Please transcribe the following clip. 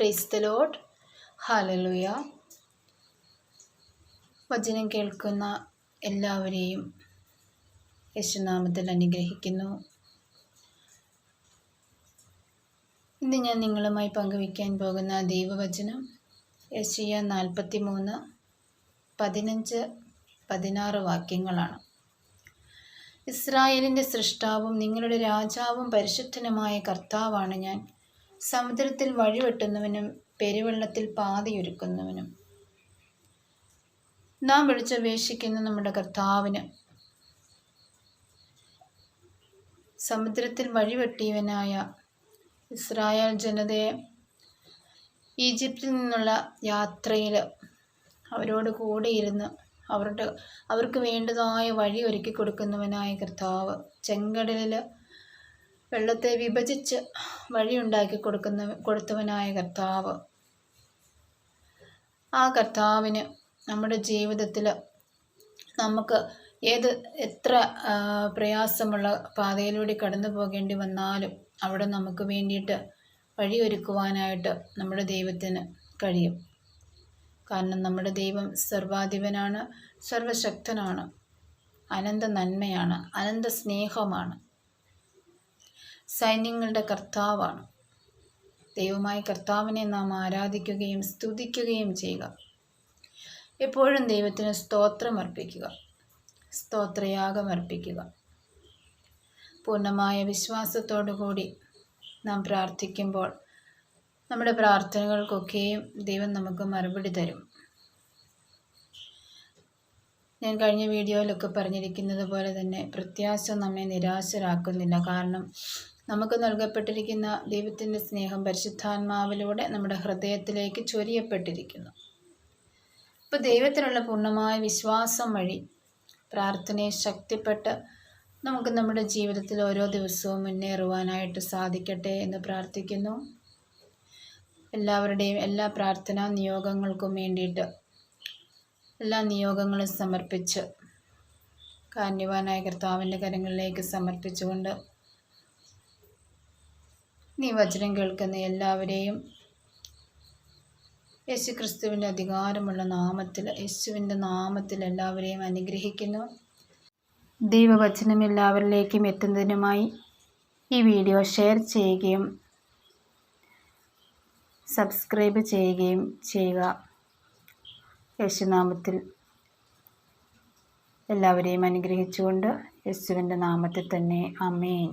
Praise the Lord. Hallelujah. വചനം കേൾക്കുന്ന എല്ലാവരെയും യേശുനാമത്തിൽ അനുഗ്രഹിക്കുന്നു. ഇന്ന് ഞാൻ നിങ്ങളുമായി പങ്കുവയ്ക്കാൻ പോകുന്ന ദൈവവചനം യെശയ്യാ 43, 15, 16 വാക്യങ്ങളാണ്. ഇസ്രായേലിൻ്റെ സൃഷ്ടാവും നിങ്ങളുടെ രാജാവും പരിശുദ്ധനുമായ കർത്താവാണ് ഞാൻ. സമുദ്രത്തിൽ വഴിവെട്ടുന്നവനും പെരുവെള്ളത്തിൽ പാതയൊരുക്കുന്നവനും. നാം വിളിച്ചപേക്ഷിക്കുന്ന നമ്മുടെ കർത്താവിന്, സമുദ്രത്തിൽ വഴിവെട്ടിയവനായ ഇസ്രായേൽ ജനതയെ ഈജിപ്തിൽ നിന്നുള്ള യാത്രയിൽ അവരോട് കൂടെ ഇരുന്ന് അവർക്ക് വേണ്ടതായ വഴി ഒരുക്കി കൊടുക്കുന്നവനായ കർത്താവ്, ചെങ്കടലിൽ വെള്ളത്തെ വിഭജിച്ച് വഴിയുണ്ടാക്കി കൊടുത്തവനായ കർത്താവ്, ആ കർത്താവിന് നമ്മുടെ ജീവിതത്തിൽ നമുക്ക് എത്ര പ്രയാസമുള്ള പാതയിലൂടെ കടന്നു പോകേണ്ടി വന്നാലും അവിടെ നമുക്ക് വേണ്ടിയിട്ട് വഴിയൊരുക്കുവാനായിട്ട് നമ്മുടെ ദൈവത്തിന് കഴിയും. കാരണം നമ്മുടെ ദൈവം സർവാധിപനാണ്, സർവശക്തനാണ്, അനന്ത നന്മയാണ്, അനന്ത സ്നേഹമാണ്, സൈന്യങ്ങളുടെ കർത്താവാണ്. ദൈവമായ കർത്താവിനെ നാം ആരാധിക്കുകയും സ്തുതിക്കുകയും ചെയ്യുക. എപ്പോഴും ദൈവത്തിന് സ്തോത്രം അർപ്പിക്കുക, സ്തോത്രയാഗം അർപ്പിക്കുക. പൂർണ്ണമായ വിശ്വാസത്തോടു കൂടി നാം പ്രാർത്ഥിക്കുമ്പോൾ നമ്മുടെ പ്രാർത്ഥനകൾക്കൊക്കെയും ദൈവം നമുക്ക് മറുപടി തരും. ഞാൻ കഴിഞ്ഞ വീഡിയോയിലൊക്കെ പറഞ്ഞിരിക്കുന്നത് പോലെ തന്നെ പ്രത്യാശ നമ്മെ നിരാശരാക്കുന്നില്ല. കാരണം നമുക്ക് നൽകപ്പെട്ടിരിക്കുന്ന ദൈവത്തിൻ്റെ സ്നേഹം പരിശുദ്ധാത്മാവിലൂടെ നമ്മുടെ ഹൃദയത്തിലേക്ക് ചൊരിയപ്പെട്ടിരിക്കുന്നു. അപ്പോൾ ദൈവത്തിലുള്ള പൂർണ്ണമായ വിശ്വാസം വഴി പ്രാർത്ഥനയെ ശക്തിപ്പെട്ട് നമുക്ക് നമ്മുടെ ജീവിതത്തിൽ ഓരോ ദിവസവും മുന്നേറുവാനായിട്ട് സാധിക്കട്ടെ എന്ന് പ്രാർത്ഥിക്കുന്നു. എല്ലാവരുടെയും എല്ലാ പ്രാർത്ഥനാ നിയോഗങ്ങൾക്കും വേണ്ടിയിട്ട് എല്ലാ നിയോഗങ്ങളും സമർപ്പിച്ച് കാരുണ്യവാനായ കർത്താവിൻ്റെ കരങ്ങളിലേക്ക് സമർപ്പിച്ചുകൊണ്ട് നീ വചനം കേൾക്കുന്ന എല്ലാവരെയും യേശുക്രിസ്തുവിൻ്റെ അധികാരമുള്ള നാമത്തിൽ, യേശുവിൻ്റെ നാമത്തിൽ എല്ലാവരെയും അനുഗ്രഹിക്കുന്നു. ദൈവവചനം എല്ലാവരിലേക്കും എത്തുന്നതിനുമായി ഈ വീഡിയോ ഷെയർ ചെയ്യുകയും സബ്സ്ക്രൈബ് ചെയ്യുകയും ചെയ്യുക. യേശുനാമത്തിൽ എല്ലാവരെയും അനുഗ്രഹിച്ചുകൊണ്ട് യേശുവിൻ്റെ നാമത്തിൽ തന്നെ ആമേൻ.